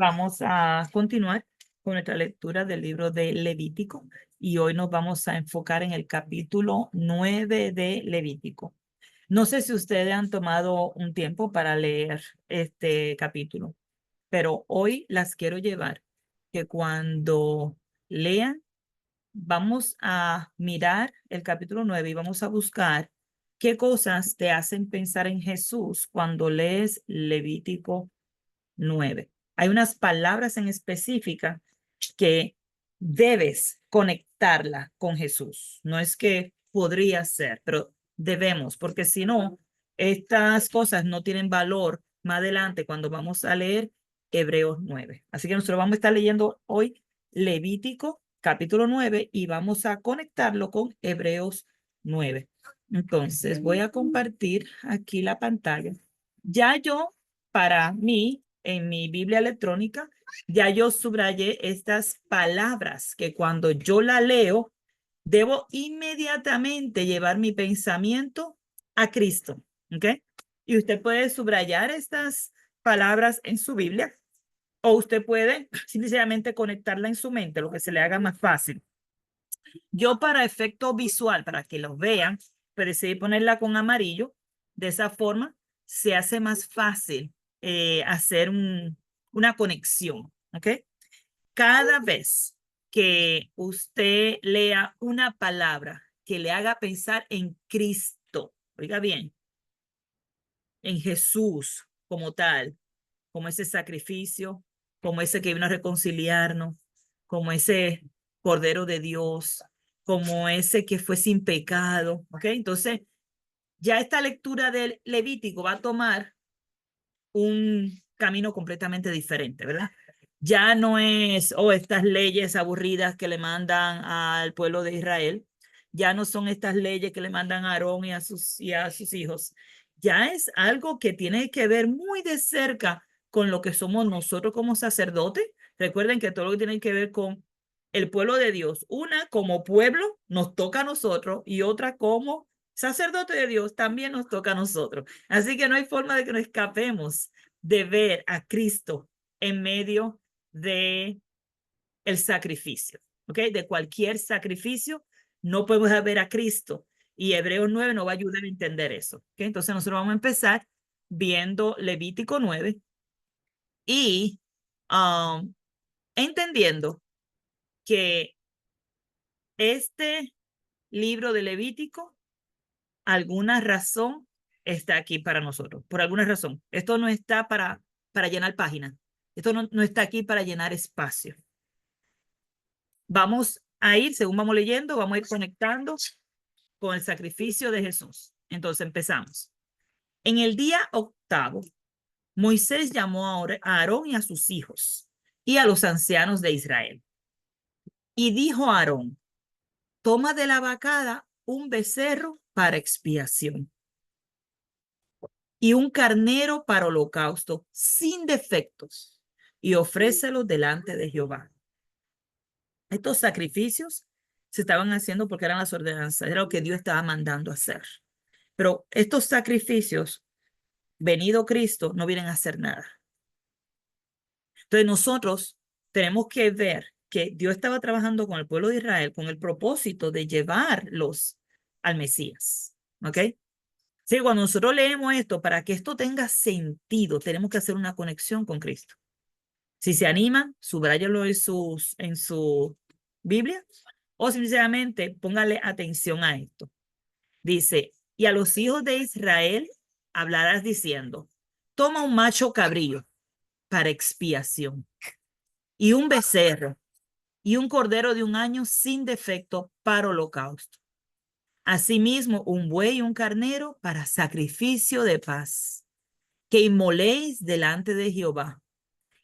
Vamos a continuar con nuestra lectura del libro de Levítico y hoy nos vamos a enfocar en el capítulo 9 de Levítico. No sé si ustedes han tomado un tiempo para leer este capítulo, pero hoy las quiero llevar que cuando lean, vamos a mirar el capítulo 9 y vamos a buscar qué cosas te hacen pensar en Jesús cuando lees Levítico 9. Hay unas palabras en específica que debes conectarla con Jesús. No es que podría ser, pero debemos, porque si no, estas cosas no tienen valor más adelante cuando vamos a leer Hebreos 9. Así que nosotros vamos a estar leyendo hoy Levítico capítulo 9 y vamos a conectarlo con Hebreos 9. Entonces voy a compartir aquí la pantalla. Ya yo, para mí, en mi Biblia electrónica, ya yo subrayé estas palabras que cuando yo la leo, debo inmediatamente llevar mi pensamiento a Cristo. ¿Ok? Y usted puede subrayar estas palabras en su Biblia o usted puede simplemente conectarla en su mente, lo que se le haga más fácil. Yo para efecto visual, para que los vean, pues decidí ponerla con amarillo. De esa forma se hace más fácil hacer una conexión. ¿Ok? Cada vez que usted lea una palabra que le haga pensar en Cristo, oiga bien, en Jesús como tal, como ese sacrificio, como ese que vino a reconciliarnos, como ese Cordero de Dios, como ese que fue sin pecado, ¿ok? Entonces, ya esta lectura del Levítico va a tomar un camino completamente diferente, ¿verdad? Ya no es, estas leyes aburridas que le mandan al pueblo de Israel, ya no son estas leyes que le mandan a Aarón y a sus hijos, ya es algo que tiene que ver muy de cerca con lo que somos nosotros como sacerdotes. Recuerden que todo lo que tiene que ver con el pueblo de Dios, una como pueblo nos toca a nosotros y otra como sacerdote de Dios también nos toca a nosotros. Así que no hay forma de que nos escapemos de ver a Cristo en medio de el sacrificio, ¿ok? De cualquier sacrificio, no podemos ver a Cristo. Y Hebreos 9 nos va a ayudar a entender eso, ¿ok? Entonces nosotros vamos a empezar viendo Levítico 9 y entendiendo que este libro de Levítico, alguna razón está aquí para nosotros, por alguna razón. Esto no está para llenar páginas. Esto no está aquí para llenar espacio. Vamos a ir, según vamos leyendo, vamos a ir conectando con el sacrificio de Jesús. Entonces empezamos. En el día octavo, Moisés llamó a Aarón y a sus hijos y a los ancianos de Israel. Y dijo a Aarón, toma de la vacada un becerro para expiación y un carnero para holocausto sin defectos y ofrécelo delante de Jehová. Estos sacrificios se estaban haciendo porque eran las ordenanzas, era lo que Dios estaba mandando hacer. Pero estos sacrificios, venido Cristo, no vienen a hacer nada. Entonces nosotros tenemos que ver que Dios estaba trabajando con el pueblo de Israel con el propósito de llevarlos al Mesías. ¿Ok? Sí, cuando nosotros leemos esto, para que esto tenga sentido, tenemos que hacer una conexión con Cristo. Si se animan, subráyalo en su Biblia o simplemente póngale atención a esto. Dice, y a los hijos de Israel hablarás diciendo, toma un macho cabrío para expiación y un becerro y un cordero de un año sin defecto para holocausto. Asimismo, un buey y un carnero para sacrificio de paz, que inmoléis delante de Jehová,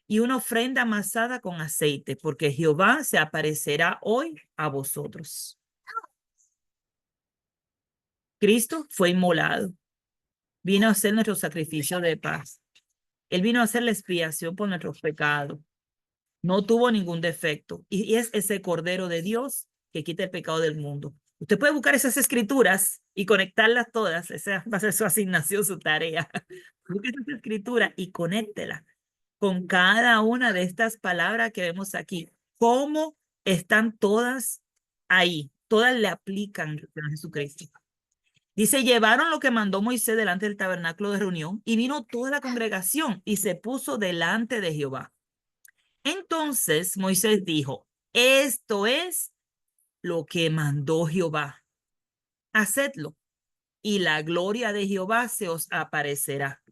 y una ofrenda amasada con aceite, porque Jehová se aparecerá hoy a vosotros. Cristo fue inmolado, vino a hacer nuestro sacrificio de paz. Él vino a hacer la expiación por nuestros pecados. No tuvo ningún defecto. Y es ese Cordero de Dios que quita el pecado del mundo. Usted puede buscar esas escrituras y conectarlas todas. Esa va a ser su asignación, su tarea. Busque esa escritura y conéctela. con cada una de estas palabras que vemos aquí. ¿Cómo están todas ahí? Todas le aplican a Jesucristo. Dice, llevaron lo que mandó Moisés delante del tabernáculo de reunión y vino toda la congregación y se puso delante de Jehová. Entonces Moisés dijo, esto es lo que mandó Jehová. Hacedlo y la gloria de Jehová se os aparecerá.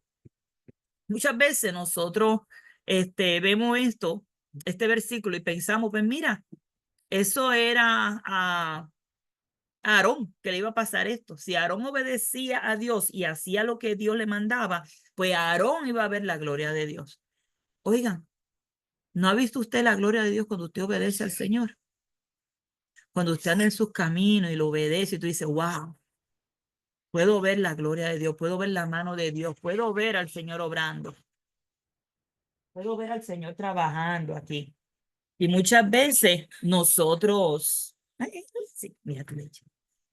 Muchas veces nosotros vemos este versículo y pensamos, pues mira, eso era a Aarón que le iba a pasar esto. Si Aarón obedecía a Dios y hacía lo que Dios le mandaba, pues Aarón iba a ver la gloria de Dios. Oigan, ¿no ha visto usted la gloria de Dios cuando usted obedece al Señor? Cuando usted anda en sus caminos y lo obedece y tú dices, wow, puedo ver la gloria de Dios, puedo ver la mano de Dios, puedo ver al Señor obrando, puedo ver al Señor trabajando aquí. Y muchas veces nosotros, sí, mira tu leche.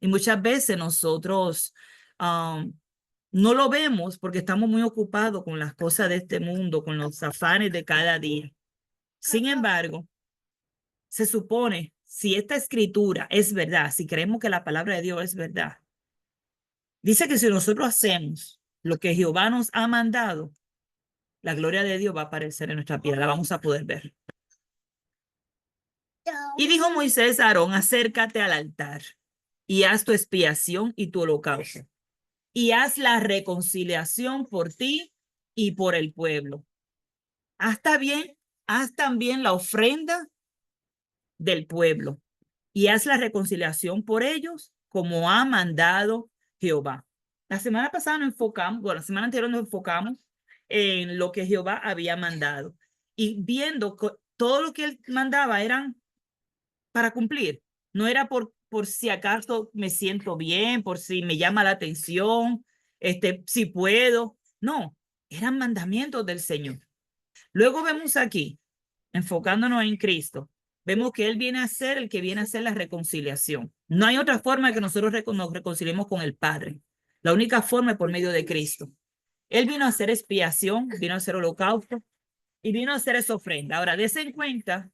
Y muchas veces nosotros no lo vemos porque estamos muy ocupados con las cosas de este mundo, con los afanes de cada día. Sin embargo, se supone, si esta escritura es verdad, si creemos que la palabra de Dios es verdad, dice que si nosotros hacemos lo que Jehová nos ha mandado, la gloria de Dios va a aparecer en nuestra vida, la vamos a poder ver. Y dijo Moisés a Aarón, acércate al altar y haz tu expiación y tu holocausto. Y haz la reconciliación por ti y por el pueblo. Haz también la ofrenda del pueblo y haz la reconciliación por ellos como ha mandado Jehová. La semana pasada nos enfocamos, bueno, la semana anterior nos enfocamos en lo que Jehová había mandado y viendo que todo lo que él mandaba eran para cumplir. No era por si acaso me siento bien, por si me llama la atención, si puedo. No, eran mandamientos del Señor. Luego vemos aquí, enfocándonos en Cristo, vemos que Él viene a ser el que viene a hacer la reconciliación. No hay otra forma de que nosotros nos reconciliemos con el Padre. La única forma es por medio de Cristo. Él vino a hacer expiación, vino a hacer holocausto y vino a hacer esa ofrenda. Ahora, dése en cuenta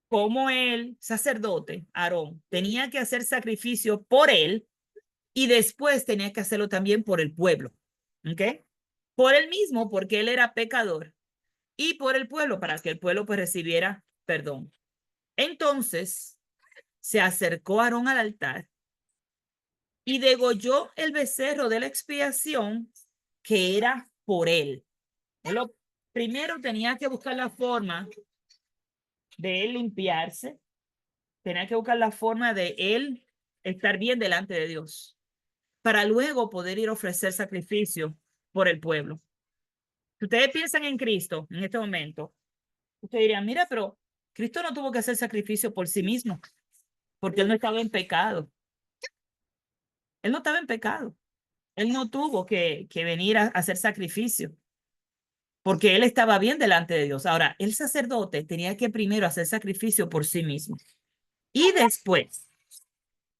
cómo el sacerdote, Aarón, tenía que hacer sacrificio por él y después tenía que hacerlo también por el pueblo. ¿Ok? Por él mismo, porque él era pecador, y por el pueblo, para que el pueblo pues recibiera perdón. Entonces se acercó Aarón al altar y degolló el becerro de la expiación que era por él. Lo primero tenía que buscar la forma de él limpiarse, tenía que buscar la forma de él estar bien delante de Dios, para luego poder ir a ofrecer sacrificio por el pueblo. Si ustedes piensan en Cristo en este momento, ustedes dirían, mira, pero Cristo no tuvo que hacer sacrificio por sí mismo, porque él no estaba en pecado. Él no estaba en pecado. Él no tuvo que venir a hacer sacrificio, porque él estaba bien delante de Dios. Ahora, el sacerdote tenía que primero hacer sacrificio por sí mismo. Y después,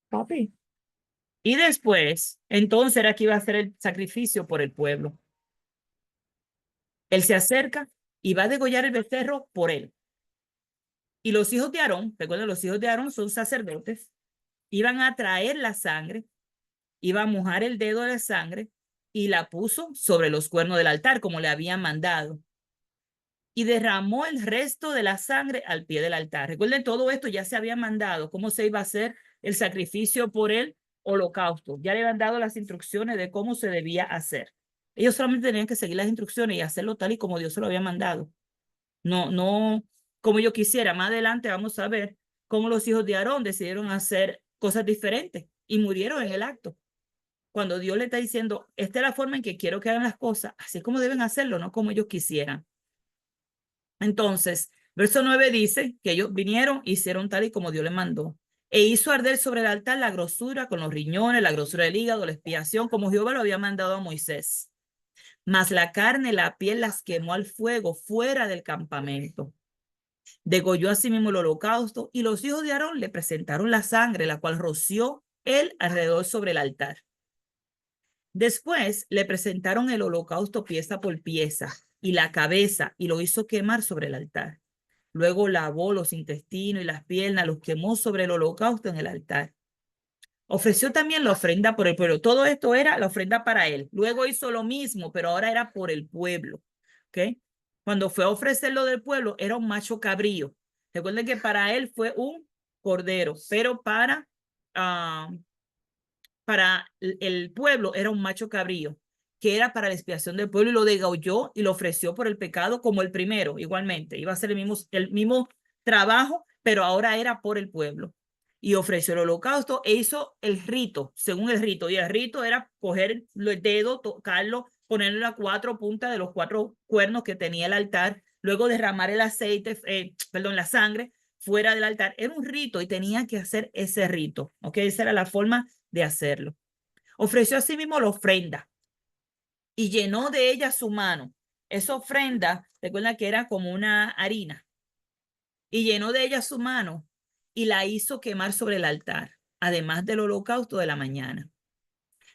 papi, y después, entonces era que iba a hacer el sacrificio por el pueblo. Él se acerca y va a degollar el becerro por él. Y los hijos de Aarón, recuerden, los hijos de Aarón son sacerdotes, iban a traer la sangre, iba a mojar el dedo de la sangre y la puso sobre los cuernos del altar, como le habían mandado. Y derramó el resto de la sangre al pie del altar. Recuerden, todo esto ya se había mandado, cómo se iba a hacer el sacrificio por el holocausto. Ya le habían dado las instrucciones de cómo se debía hacer. Ellos solamente tenían que seguir las instrucciones y hacerlo tal y como Dios se lo había mandado. No como yo quisiera. Más adelante vamos a ver cómo los hijos de Aarón decidieron hacer cosas diferentes y murieron en el acto. Cuando Dios le está diciendo, esta es la forma en que quiero que hagan las cosas, así es como deben hacerlo, no como ellos quisieran. Entonces, verso 9 dice que ellos vinieron, hicieron tal y como Dios les mandó. E hizo arder sobre el altar la grosura con los riñones, la grosura del hígado, la expiación, como Jehová lo había mandado a Moisés. Mas la carne, la piel las quemó al fuego fuera del campamento. Degolló asimismo el holocausto y los hijos de Aarón le presentaron la sangre, la cual roció él alrededor sobre el altar. Después le presentaron el holocausto pieza por pieza, y la cabeza y lo hizo quemar sobre el altar. Luego lavó los intestinos y las piernas, los quemó sobre el holocausto en el altar. Ofreció también la ofrenda por el pueblo. Todo esto era la ofrenda para él. Luego hizo lo mismo, pero ahora era por el pueblo. ¿Ok? Cuando fue a ofrecer lo del pueblo, era un macho cabrío. Recuerden que para él fue un cordero, pero para el pueblo era un macho cabrío, que era para la expiación del pueblo, y lo degolló y lo ofreció por el pecado como el primero, igualmente. Iba a ser el mismo trabajo, pero ahora era por el pueblo. Y ofreció el holocausto e hizo el rito, según el rito. Y el rito era coger el dedo, tocarlo, ponerle las 4 puntas de los 4 cuernos que tenía el altar, luego derramar el aceite, la sangre fuera del altar. Era un rito y tenía que hacer ese rito. ¿Ok? Esa era la forma de hacerlo. Ofreció asimismo la ofrenda y llenó de ella su mano. Esa ofrenda, recuerda que era como una harina, y llenó de ella su mano y la hizo quemar sobre el altar, además del holocausto de la mañana.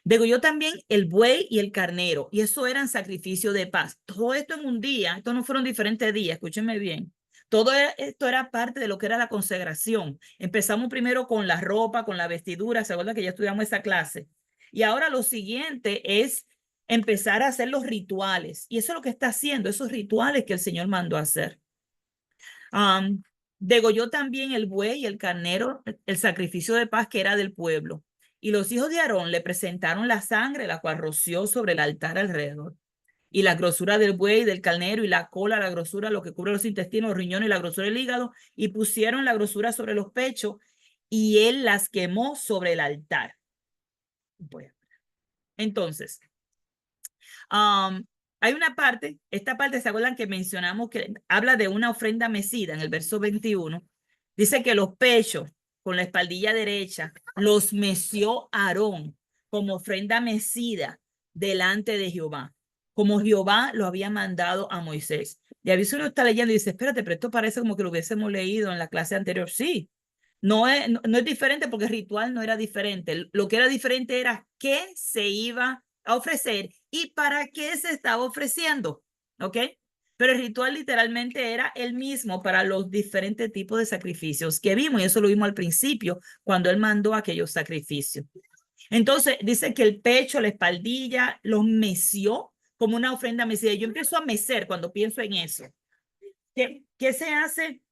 Degolló también el buey y el carnero, y eso eran sacrificio de paz. Todo esto en un día, esto no fueron diferentes días, escúchenme bien. Todo esto era parte de lo que era la consagración. Empezamos primero con la ropa, con la vestidura, ¿se acuerdan que ya estudiamos esa clase? Y ahora lo siguiente es empezar a hacer los rituales. Y eso es lo que está haciendo, esos rituales que el Señor mandó a hacer. Degolló también el buey y el carnero, el sacrificio de paz que era del pueblo. Y los hijos de Aarón le presentaron la sangre, la cual roció sobre el altar alrededor. Y la grosura del buey, del carnero, y la cola, la grosura, lo que cubre los intestinos, los riñones y la grosura del hígado, y pusieron la grosura sobre los pechos, y él las quemó sobre el altar. Bueno, entonces, hay una parte, esta parte, ¿se acuerdan que mencionamos que habla de una ofrenda mecida en el verso 21? Dice que los pechos con la espaldilla derecha los meció Aarón como ofrenda mecida delante de Jehová, como Jehová lo había mandado a Moisés. Y a veces uno está leyendo y dice, espérate, pero esto parece como que lo hubiésemos leído en la clase anterior. Sí, no es diferente porque el ritual no era diferente. Lo que era diferente era qué se iba a ofrecer y para qué se estaba ofreciendo. ¿Ok? Pero el ritual literalmente era el mismo para los diferentes tipos de sacrificios que vimos, y eso lo vimos al principio cuando él mandó aquellos sacrificios. Entonces dice que el pecho, la espaldilla, los meció como una ofrenda mecida. Yo empiezo a mecer cuando pienso en eso. ¿Qué se hace?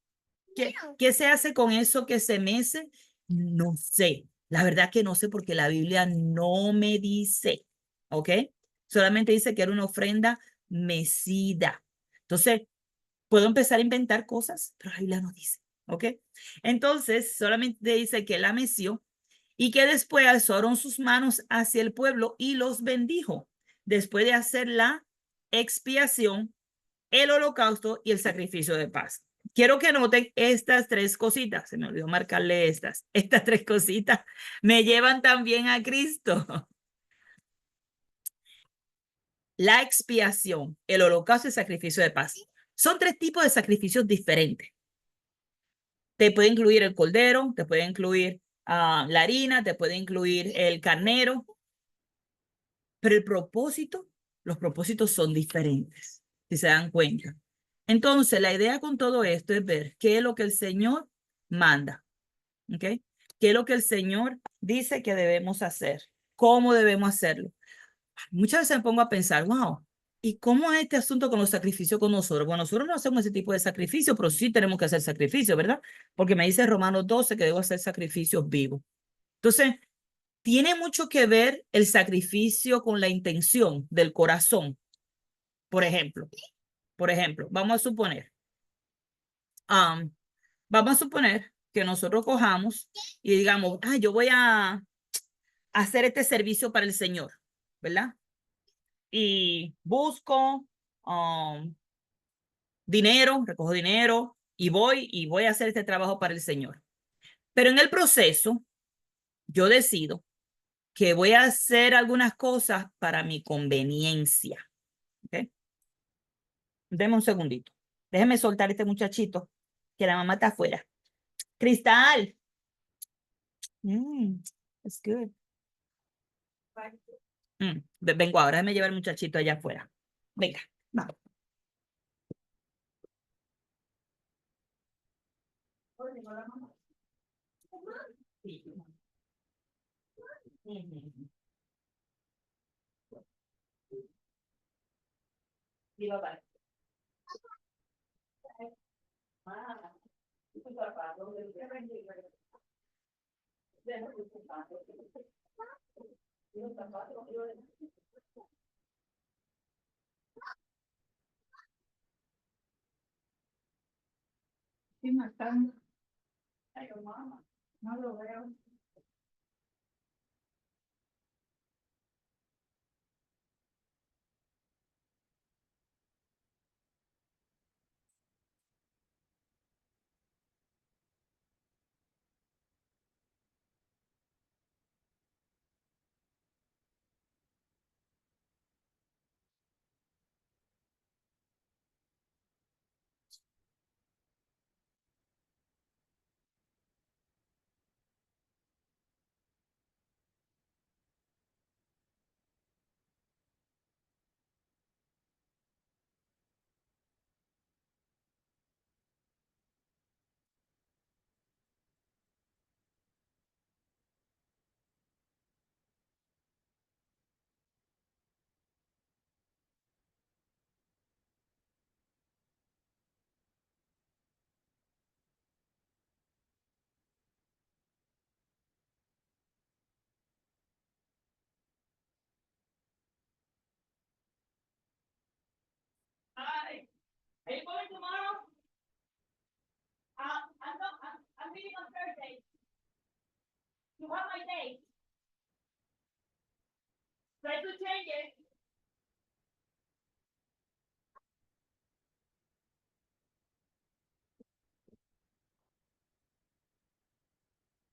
¿Qué se hace con eso que se mece? No sé. La verdad que no sé porque la Biblia no me dice. ¿Ok? Solamente dice que era una ofrenda mecida. Entonces, puedo empezar a inventar cosas, pero la Biblia no dice. ¿Ok? Entonces, solamente dice que la meció y que después alzaron sus manos hacia el pueblo y los bendijo. Después de hacer la expiación, el holocausto y el sacrificio de paz. Quiero que noten estas 3 cositas. Se me olvidó marcarle estas. Estas 3 cositas me llevan también a Cristo. La expiación, el holocausto y el sacrificio de paz. Son 3 tipos de sacrificios diferentes. Te puede incluir el cordero, te puede incluir la harina, te puede incluir el carnero, pero los propósitos son diferentes, si se dan cuenta. Entonces, la idea con todo esto es ver qué es lo que el Señor manda, ¿ok? ¿Qué es lo que el Señor dice que debemos hacer? ¿Cómo debemos hacerlo? Muchas veces me pongo a pensar, wow, ¿y cómo es este asunto con los sacrificios con nosotros? Bueno, nosotros no hacemos ese tipo de sacrificio, pero sí tenemos que hacer sacrificio, ¿verdad? Porque me dice Romanos 12 que debo hacer sacrificios vivos. Entonces, tiene mucho que ver el sacrificio con la intención del corazón. Por ejemplo, um, vamos a suponer que nosotros cojamos y digamos, yo voy a hacer este servicio para el Señor, ¿verdad? Y busco dinero, recojo dinero y voy a hacer este trabajo para el Señor. Pero en el proceso, yo decido que voy a hacer algunas cosas para mi conveniencia. ¿Ok? Deme un segundito. Déjeme soltar a este muchachito, que la mamá está afuera. Cristal. It's good. Vengo ahora, déjeme llevar al muchachito allá afuera. Venga, vamos. Sí. Ujú. Sí, papá. Ah, tu zapato, los zapatos. Sí, matando. Ay, mamá, no lo veo. Hi. Are you going tomorrow? I'm meeting on Thursday. You have my date. Try to change it.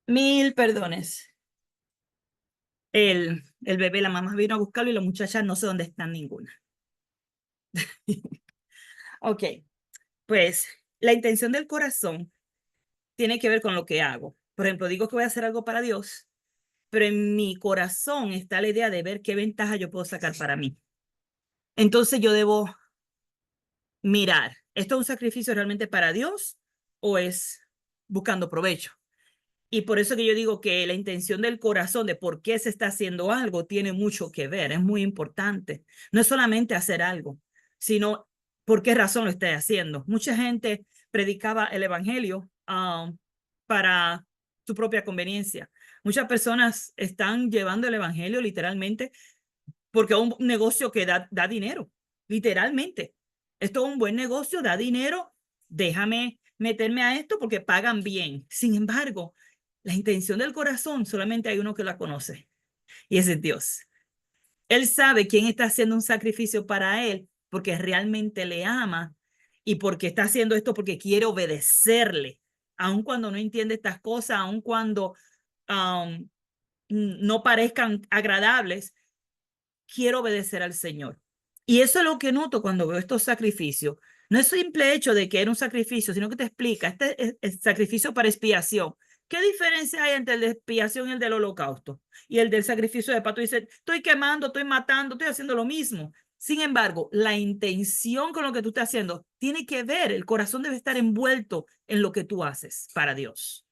Mil perdones. El bebé, la mamá vino a buscarlo y la muchacha no sé dónde están ninguna. Ok, pues la intención del corazón tiene que ver con lo que hago. Por ejemplo, digo que voy a hacer algo para Dios, pero en mi corazón está la idea de ver qué ventaja yo puedo sacar para mí. Entonces yo debo mirar, ¿esto es un sacrificio realmente para Dios o es buscando provecho? Y por eso que yo digo que la intención del corazón de por qué se está haciendo algo tiene mucho que ver, es muy importante. No es solamente hacer algo, sino por qué razón lo está haciendo. Mucha gente predicaba el evangelio para su propia conveniencia. Muchas personas están llevando el evangelio literalmente porque es un negocio que da dinero, literalmente. Esto es un buen negocio, da dinero, déjame meterme a esto porque pagan bien. Sin embargo, la intención del corazón solamente hay uno que la conoce y ese es Dios. Él sabe quién está haciendo un sacrificio para él porque realmente le ama y porque está haciendo esto porque quiere obedecerle, aun cuando no entiende estas cosas, aun cuando um, no parezcan agradables, quiero obedecer al Señor. Y eso es lo que noto cuando veo estos sacrificios. No es simple hecho de que era un sacrificio, sino que te explica, este es el sacrificio para expiación. ¿Qué diferencia hay entre el de expiación y el del holocausto? Y el del sacrificio de pato. Dice, estoy quemando, estoy matando, estoy haciendo lo mismo. Sin embargo, la intención con lo que tú estás haciendo tiene que ver, el corazón debe estar envuelto en lo que tú haces para Dios.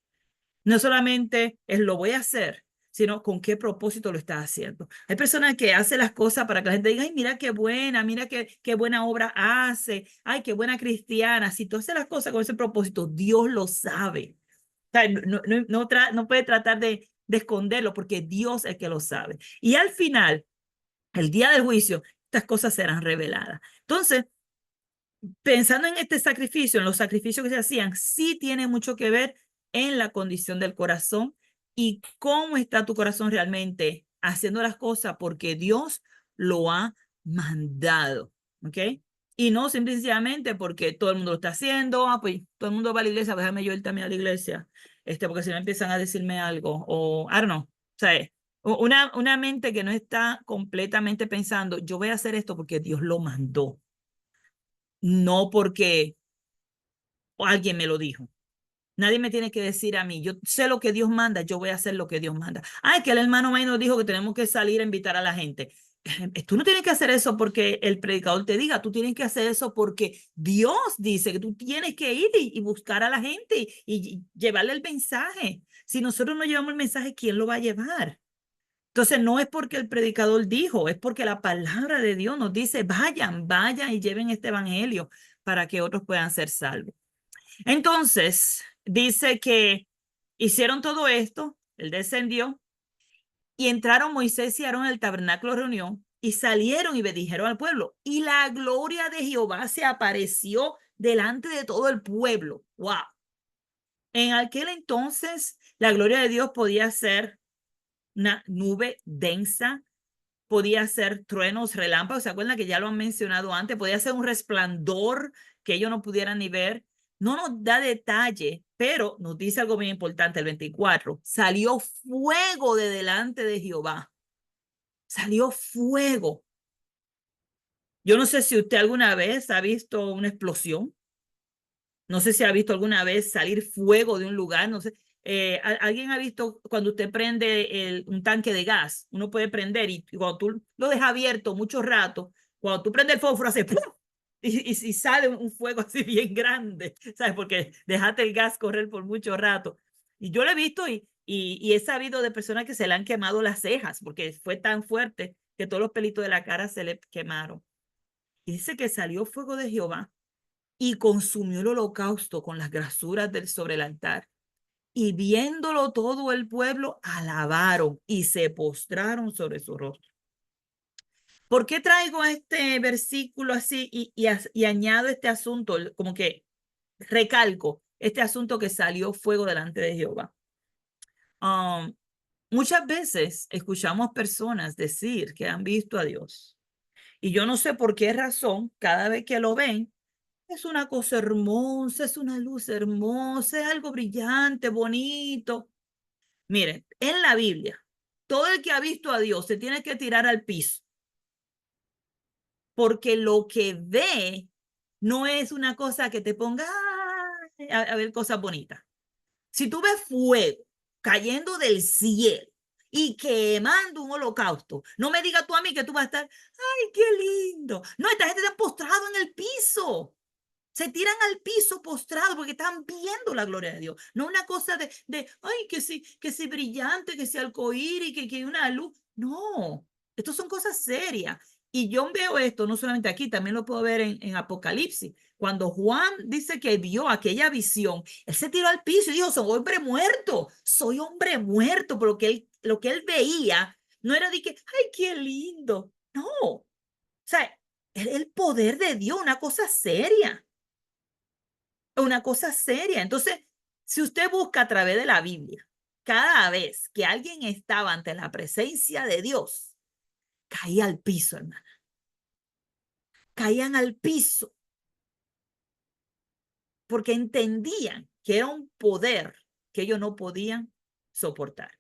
No solamente es lo voy a hacer, sino con qué propósito lo estás haciendo. Hay personas que hacen las cosas para que la gente diga, ay, mira qué buena, mira qué buena obra hace, ay, qué buena cristiana. Si tú haces las cosas con ese propósito, Dios lo sabe. O sea, no puede tratar de esconderlo porque Dios es el que lo sabe. Y al final, el día del juicio, estas cosas serán reveladas. Entonces, pensando en este sacrificio, en los sacrificios que se hacían, sí tiene mucho que ver en la condición del corazón y cómo está tu corazón realmente haciendo las cosas porque Dios lo ha mandado, ¿ok? Y no simplemente porque todo el mundo lo está haciendo, pues todo el mundo va a la iglesia, pues déjame yo ir también a la iglesia, porque si no empiezan a decirme algo, o, I don't know, o sea, una mente que no está completamente pensando, yo voy a hacer esto porque Dios lo mandó, no porque alguien me lo dijo. Nadie me tiene que decir a mí, yo sé lo que Dios manda, yo voy a hacer lo que Dios manda. Ay, que el hermano May nos dijo que tenemos que salir a invitar a la gente. Tú no tienes que hacer eso porque el predicador te diga, tú tienes que hacer eso porque Dios dice que tú tienes que ir y buscar a la gente y llevarle el mensaje. Si nosotros no llevamos el mensaje, ¿quién lo va a llevar? Entonces no es porque el predicador dijo, es porque la palabra de Dios nos dice, vayan, vayan y lleven este evangelio para que otros puedan ser salvos. Entonces, dice que hicieron todo esto, él descendió y entraron Moisés y Aarón en el tabernáculo de reunión y salieron y bendijeron al pueblo. Y la gloria de Jehová se apareció delante de todo el pueblo. ¡Wow! En aquel entonces, la gloria de Dios podía ser una nube densa, podía ser truenos, relámpagos, ¿se acuerdan que ya lo han mencionado antes? Podía ser un resplandor que ellos no pudieran ni ver. No nos da detalle, pero nos dice algo bien importante, el 24. Salió fuego de delante de Jehová. Salió fuego. Yo no sé si usted alguna vez ha visto una explosión. No sé si ha visto alguna vez salir fuego de un lugar. No sé. ¿Alguien ha visto cuando usted prende un tanque de gas? Uno puede prender y cuando tú lo dejas abierto mucho rato, cuando tú prendes el fósforo hace ¡pum! Y sale un fuego así bien grande, ¿sabes? Porque dejaste el gas correr por mucho rato. Y yo lo he visto y he sabido de personas que se le han quemado las cejas porque fue tan fuerte que todos los pelitos de la cara se le quemaron. Y dice que salió fuego de Jehová y consumió el holocausto con las grasuras sobre el altar. Y viéndolo todo el pueblo, alabaron y se postraron sobre su rostro. ¿Por qué traigo este versículo así y añado este asunto? Como que recalco este asunto que salió fuego delante de Jehová. Muchas veces escuchamos personas decir que han visto a Dios. Y yo no sé por qué razón, cada vez que lo ven, es una cosa hermosa, es una luz hermosa, es algo brillante, bonito. Miren, en la Biblia, todo el que ha visto a Dios se tiene que tirar al piso, porque lo que ve no es una cosa que te ponga a ver cosas bonitas. Si tú ves fuego cayendo del cielo y quemando un holocausto, no me digas tú a mí que tú vas a estar, ay, qué lindo. No, esta gente está postrado en el piso. Se tiran al piso postrado porque están viendo la gloria de Dios. No una cosa ay, que sí brillante, que sea arcoíris, que una luz. No, esto son cosas serias. Y yo veo esto no solamente aquí, también lo puedo ver en Apocalipsis. Cuando Juan dice que vio aquella visión, él se tiró al piso y dijo, soy hombre muerto, porque lo que él veía no era de que, ay, qué lindo. No, o sea, el poder de Dios, una cosa seria. Una cosa seria. Entonces, si usted busca a través de la Biblia, cada vez que alguien estaba ante la presencia de Dios, caía al piso, hermana. Caían al piso porque entendían que era un poder que ellos no podían soportar.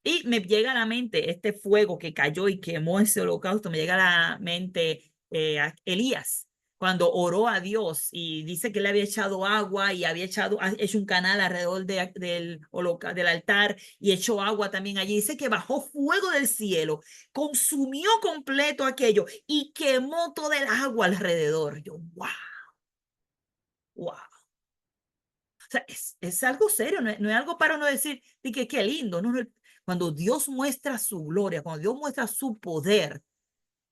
Y me llega a la mente este fuego que cayó y quemó ese holocausto, me llega a la mente a Elías, cuando oró a Dios y dice que le había echado agua y había hecho un canal alrededor del altar y echó agua también allí. Dice que bajó fuego del cielo, consumió completo aquello y quemó toda el agua alrededor. Yo, wow, wow. O sea, es algo serio, no es algo para uno decir de que qué lindo. No, no. Cuando Dios muestra su gloria, cuando Dios muestra su poder,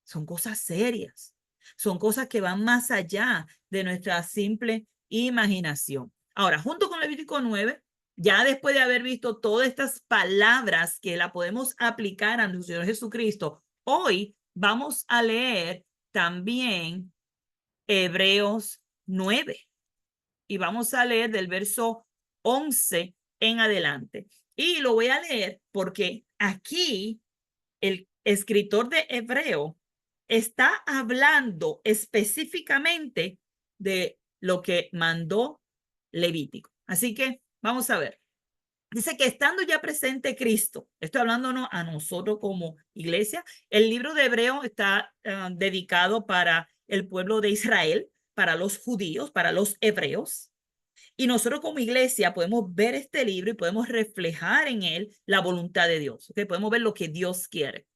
son cosas serias. Son cosas que van más allá de nuestra simple imaginación. Ahora, junto con Levítico 9, ya después de haber visto todas estas palabras que la podemos aplicar a nuestro Señor Jesucristo, hoy vamos a leer también Hebreos 9 y vamos a leer del verso 11 en adelante. Y lo voy a leer porque aquí el escritor de Hebreo está hablando específicamente de lo que mandó Levítico. Así que vamos a ver. Dice que estando ya presente Cristo, estoy hablándonos a nosotros como iglesia, el libro de Hebreo está dedicado para el pueblo de Israel, para los judíos, para los hebreos. Y nosotros como iglesia podemos ver este libro y podemos reflejar en él la voluntad de Dios. ¿Okay? Podemos ver lo que Dios quiere.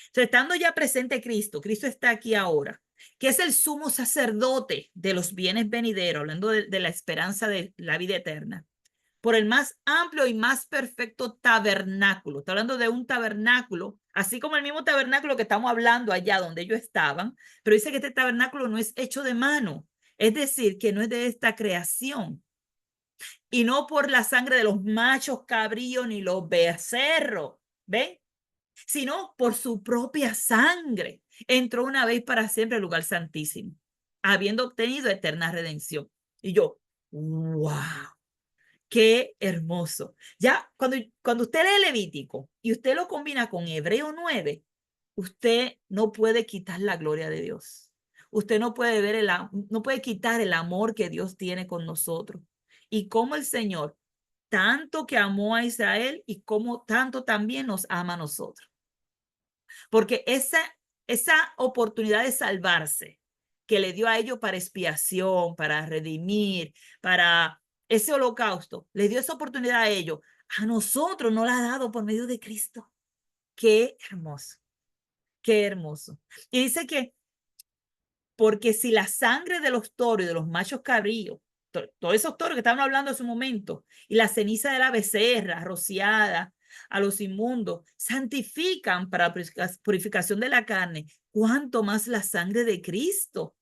Entonces, estando ya presente Cristo, Cristo está aquí ahora, que es el sumo sacerdote de los bienes venideros, hablando de la esperanza de la vida eterna, por el más amplio y más perfecto tabernáculo. Está hablando de un tabernáculo, así como el mismo tabernáculo que estamos hablando allá donde ellos estaban, pero dice que este tabernáculo no es hecho de mano, es decir, que no es de esta creación, y no por la sangre de los machos cabríos ni los becerros, ¿ven? Sino por su propia sangre. Entró una vez para siempre al lugar santísimo, habiendo obtenido eterna redención. Y yo, wow, qué hermoso. Ya cuando usted lee Levítico y usted lo combina con Hebreo 9, usted no puede quitar la gloria de Dios. Usted no puede ver no puede quitar el amor que Dios tiene con nosotros. Y cómo el Señor tanto que amó a Israel y cómo tanto también nos ama a nosotros. Porque esa oportunidad de salvarse que le dio a ellos para expiación, para redimir, para ese holocausto, le dio esa oportunidad a ellos. A nosotros no la ha dado por medio de Cristo. Qué hermoso, qué hermoso. Y dice que, porque si la sangre de los toros y de los machos cabríos, todos esos toros que estaban hablando en su momento, y la ceniza de la becerra rociada a los inmundos, santifican para purificación de la carne, cuánto más la sangre de Cristo,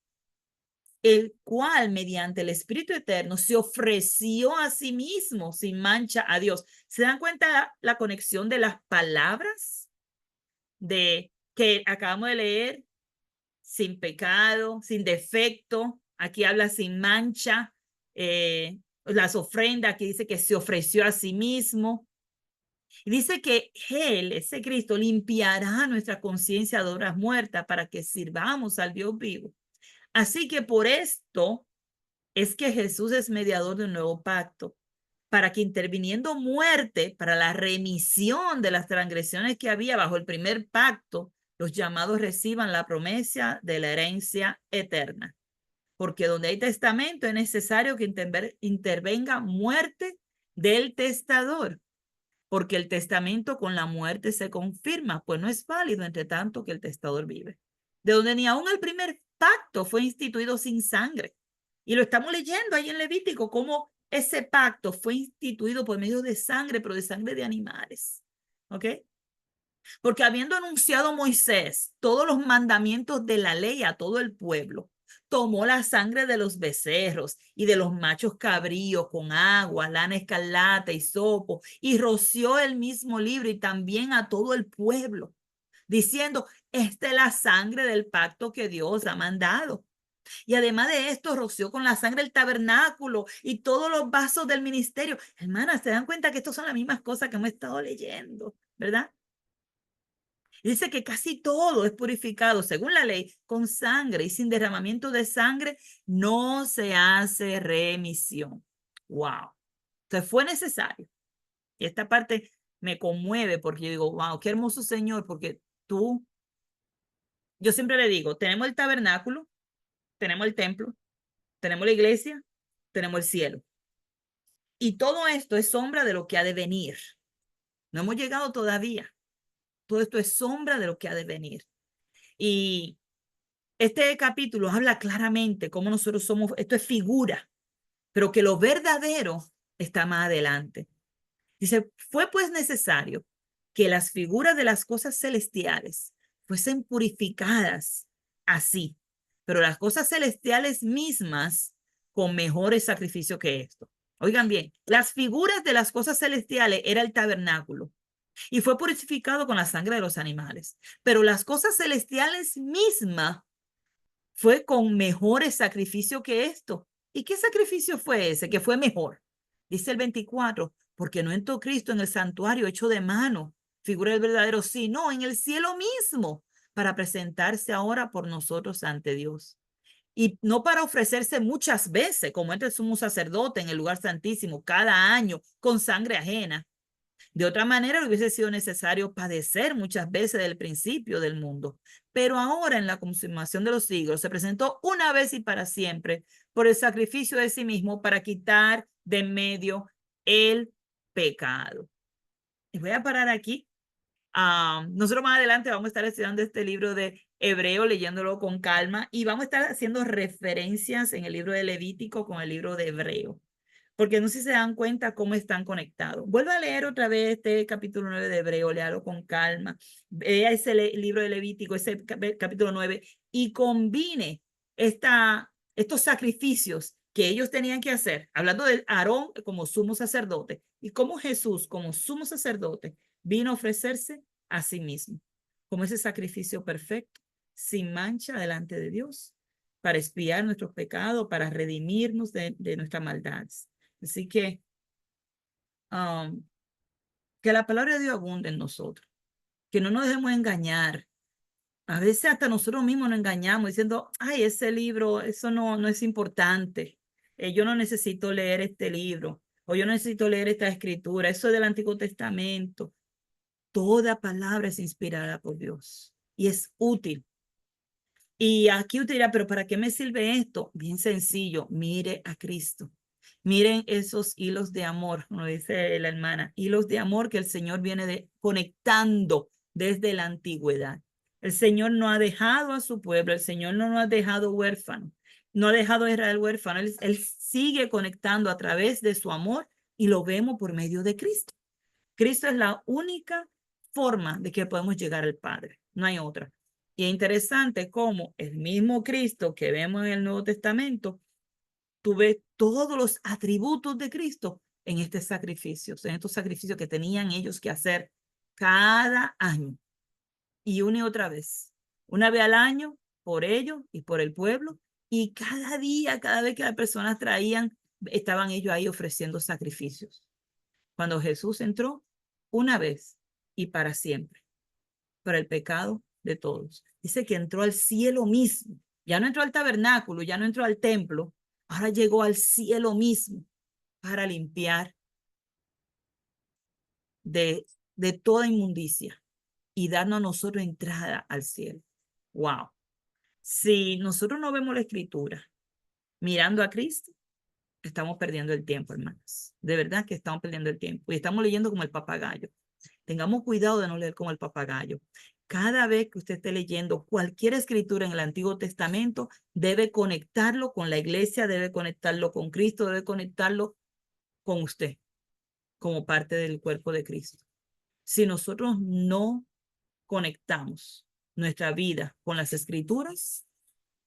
el cual mediante el Espíritu Eterno se ofreció a sí mismo sin mancha a Dios. ¿Se dan cuenta la conexión de las palabras de que acabamos de leer? Sin pecado, sin defecto. Aquí habla sin mancha. Las ofrendas, aquí dice que se ofreció a sí mismo. Y dice que Él, ese Cristo, limpiará nuestra conciencia de obras muertas para que sirvamos al Dios vivo. Así que por esto es que Jesús es mediador de un nuevo pacto, para que interviniendo muerte para la remisión de las transgresiones que había bajo el primer pacto, los llamados reciban la promesa de la herencia eterna. Porque donde hay testamento es necesario que intervenga muerte del testador, porque el testamento con la muerte se confirma, pues no es válido entre tanto que el testador vive. De donde ni aún el primer pacto fue instituido sin sangre. Y lo estamos leyendo ahí en Levítico, cómo ese pacto fue instituido por medio de sangre, pero de sangre de animales. ¿Ok? Porque habiendo anunciado Moisés todos los mandamientos de la ley a todo el pueblo, tomó la sangre de los becerros y de los machos cabríos con agua, lana escarlata y sopo, y roció el mismo libro y también a todo el pueblo, diciendo, esta es la sangre del pacto que Dios ha mandado. Y además de esto, roció con la sangre el tabernáculo y todos los vasos del ministerio. Hermanas, ¿se dan cuenta que estas son las mismas cosas que hemos estado leyendo, verdad? Dice que casi todo es purificado según la ley con sangre, y sin derramamiento de sangre no se hace remisión. Wow. Entonces fue necesario. Y esta parte me conmueve porque yo digo, wow, qué hermoso Señor, porque yo siempre le digo, tenemos el tabernáculo, tenemos el templo, tenemos la iglesia, tenemos el cielo. Y todo esto es sombra de lo que ha de venir. No hemos llegado todavía. Todo esto es sombra de lo que ha de venir. Y este capítulo habla claramente cómo nosotros somos, esto es figura, pero que lo verdadero está más adelante. Dice, fue pues necesario que las figuras de las cosas celestiales fuesen purificadas así, pero las cosas celestiales mismas con mejores sacrificios que esto. Oigan bien, las figuras de las cosas celestiales era el tabernáculo y fue purificado con la sangre de los animales, pero las cosas celestiales mismas fue con mejores sacrificios que esto. ¿Y qué sacrificio fue ese? Que fue mejor. Dice el 24, porque no entró Cristo en el santuario hecho de mano, figura del verdadero, sino en el cielo mismo, para presentarse ahora por nosotros ante Dios. Y no para ofrecerse muchas veces, como entra el sumo sacerdote en el lugar santísimo cada año con sangre ajena. De otra manera, le hubiese sido necesario padecer muchas veces del principio del mundo. Pero ahora, en la consumación de los siglos, se presentó una vez y para siempre por el sacrificio de sí mismo para quitar de en medio el pecado. Y voy a parar aquí Nosotros más adelante vamos a estar estudiando este libro de Hebreo, leyéndolo con calma, y vamos a estar haciendo referencias en el libro de Levítico con el libro de Hebreo, porque no sé si se dan cuenta cómo están conectados. Vuelva a leer otra vez este capítulo 9 de Hebreo, léalo con calma, vea ese libro de Levítico, ese capítulo 9, y combine estos sacrificios que ellos tenían que hacer, hablando de Aarón como sumo sacerdote, y cómo Jesús como sumo sacerdote vino a ofrecerse a sí mismo, como ese sacrificio perfecto, sin mancha delante de Dios, para expiar nuestros pecados, para redimirnos de nuestras maldades. Así que la palabra de Dios abunde en nosotros, que no nos dejemos engañar. A veces hasta nosotros mismos nos engañamos diciendo, ay, ese libro, eso no es importante. Yo no necesito leer este libro, o yo no necesito leer esta escritura, eso es del Antiguo Testamento. Toda palabra es inspirada por Dios y es útil. Y aquí usted dirá, pero ¿para qué me sirve esto? Bien sencillo, mire a Cristo. Miren esos hilos de amor, como dice la hermana, hilos de amor que el Señor viene conectando desde la antigüedad. El Señor no ha dejado a su pueblo, el Señor no nos ha dejado huérfano, no ha dejado a Israel huérfano, él sigue conectando a través de su amor y lo vemos por medio de Cristo. Cristo es la única forma de que podemos llegar al Padre, no hay otra. Y es interesante cómo el mismo Cristo que vemos en el Nuevo Testamento, tú ves todos los atributos de Cristo en estos sacrificios que tenían ellos que hacer cada año y una y otra una vez al año, por ellos y por el pueblo, y cada día, cada vez que las personas traían, estaban ellos ahí ofreciendo sacrificios. Cuando Jesús entró una vez y para siempre, para el pecado de todos. Dice que entró al cielo mismo. Ya no entró al tabernáculo, ya no entró al templo, ahora llegó al cielo mismo para limpiar de, de toda inmundicia y darnos a nosotros entrada al cielo. Wow. Si nosotros no vemos la escritura mirando a Cristo, estamos perdiendo el tiempo, hermanos. De verdad que estamos perdiendo el tiempo y estamos leyendo como el papagayo. Tengamos cuidado de no leer como el papagayo. Cada vez que usted esté leyendo cualquier escritura en el Antiguo Testamento, debe conectarlo con la iglesia, debe conectarlo con Cristo, debe conectarlo con usted como parte del cuerpo de Cristo. Si nosotros no conectamos nuestra vida con las escrituras,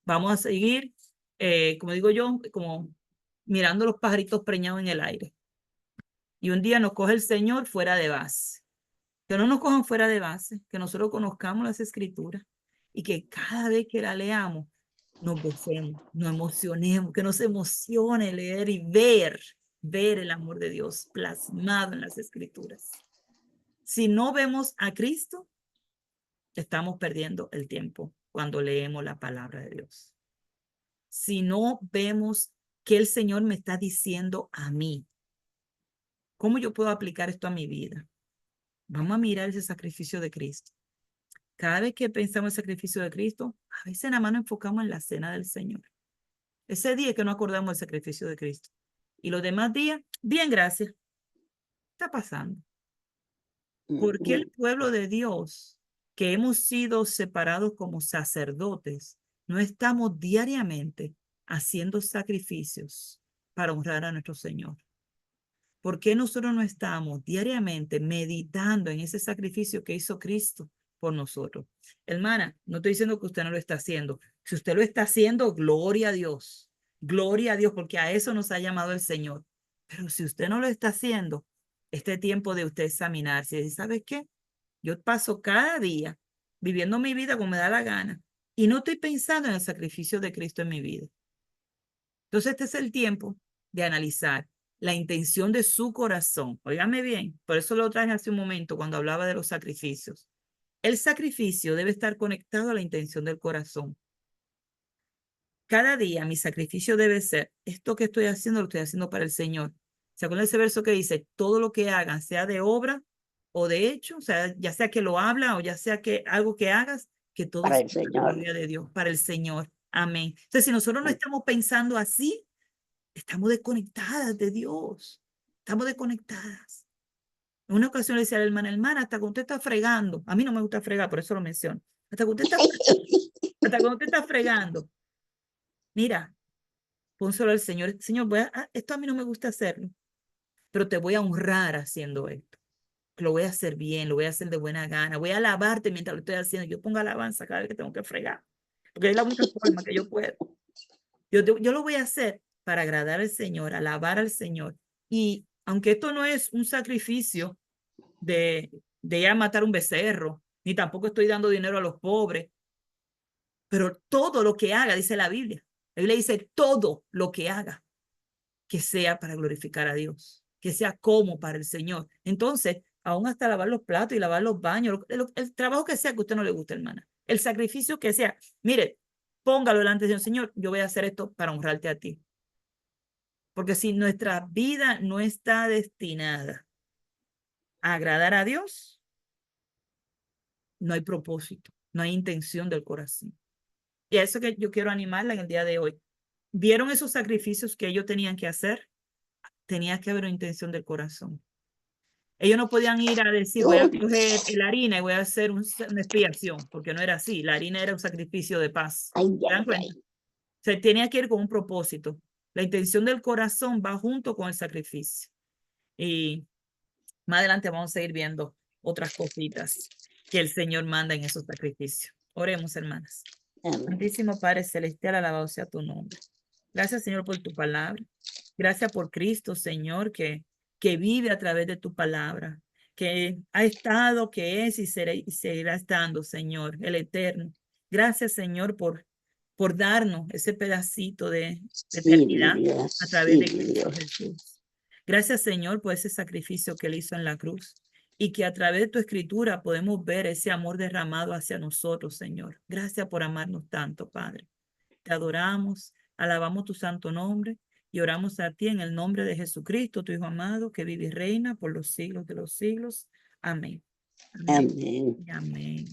vamos a seguir, como digo yo, como mirando los pajaritos preñados en el aire. Y un día nos coge el Señor fuera de base. Que no nos cojan fuera de base, que nosotros conozcamos las escrituras y que cada vez que la leamos nos gocemos, nos emocionemos, que nos emocione leer y ver el amor de Dios plasmado en las escrituras. Si no vemos a Cristo, estamos perdiendo el tiempo cuando leemos la palabra de Dios. Si no vemos que el Señor me está diciendo a mí, ¿cómo yo puedo aplicar esto a mi vida? Vamos a mirar ese sacrificio de Cristo. Cada vez que pensamos en el sacrificio de Cristo, a veces nada más nos enfocamos en la cena del Señor. Ese día que no acordamos del sacrificio de Cristo. Y los demás días, bien, gracias. Está pasando. ¿Por qué el pueblo de Dios, que hemos sido separados como sacerdotes, no estamos diariamente haciendo sacrificios para honrar a nuestro Señor? ¿Por qué nosotros no estamos diariamente meditando en ese sacrificio que hizo Cristo por nosotros? Hermana, no estoy diciendo que usted no lo está haciendo. Si usted lo está haciendo, gloria a Dios, porque a eso nos ha llamado el Señor. Pero si usted no lo está haciendo, este tiempo de usted examinarse y ¿sabe qué? Yo paso cada día viviendo mi vida como me da la gana y no estoy pensando en el sacrificio de Cristo en mi vida. Entonces este es el tiempo de analizar la intención de su corazón. Óigame bien, por eso lo traje hace un momento cuando hablaba de los sacrificios. El sacrificio debe estar conectado a la intención del corazón. Cada día mi sacrificio debe ser, esto que estoy haciendo lo estoy haciendo para el Señor. ¿Se acuerdan ese verso que dice, todo lo que hagan, sea de obra o de hecho, o sea, ya sea que lo habla o ya sea que algo que hagas, que todo Para sea el para la Señor. gloria de Dios, para el Señor. Amén. Entonces, si nosotros no estamos pensando así, estamos desconectadas de Dios. Estamos desconectadas. En una ocasión le decía a la hermana, hasta cuando usted está fregando, a mí no me gusta fregar, por eso lo menciono, hasta cuando usted está fregando, mira, pónselo al Señor, Señor, esto a mí no me gusta hacerlo, pero te voy a honrar haciendo esto. Lo voy a hacer bien, lo voy a hacer de buena gana, voy a alabarte mientras lo estoy haciendo. Yo pongo alabanza cada vez que tengo que fregar, porque es la única forma que yo puedo. Yo lo voy a hacer para agradar al Señor, alabar al Señor. Y aunque esto no es un sacrificio de ir a matar un becerro, ni tampoco estoy dando dinero a los pobres, pero todo lo que haga, dice la Biblia dice todo lo que haga, que sea para glorificar a Dios, que sea como para el Señor. Entonces, aún hasta lavar los platos y lavar los baños, el trabajo que sea que a usted no le guste, hermana, el sacrificio que sea, mire, póngalo delante del Señor, yo voy a hacer esto para honrarte a ti. Porque si nuestra vida no está destinada a agradar a Dios, no hay propósito, no hay intención del corazón. Y a eso que yo quiero animarla en el día de hoy. ¿Vieron esos sacrificios que ellos tenían que hacer? Tenía que haber una intención del corazón. Ellos no podían ir a decir, voy a coger la harina y voy a hacer una expiación, porque no era así. La harina era un sacrificio de paz. ¿Se dan cuenta? Se tenía que ir con un propósito. La intención del corazón va junto con el sacrificio. Y más adelante vamos a seguir viendo otras cositas que el Señor manda en esos sacrificios. Oremos, hermanas. Santísimo Padre Celestial, alabado sea tu nombre. Gracias, Señor, por tu palabra. Gracias por Cristo, Señor, que vive a través de tu palabra, que ha estado, que es y seguirá estando, Señor, el Eterno. Gracias, Señor, por darnos ese pedacito de eternidad a través de Cristo Jesús. Gracias, Señor, por ese sacrificio que Él hizo en la cruz y que a través de tu escritura podemos ver ese amor derramado hacia nosotros, Señor. Gracias por amarnos tanto, Padre. Te adoramos, alabamos tu santo nombre y oramos a ti en el nombre de Jesucristo, tu Hijo amado, que vive y reina por los siglos de los siglos. Amén. Amén. Amén. Y amén.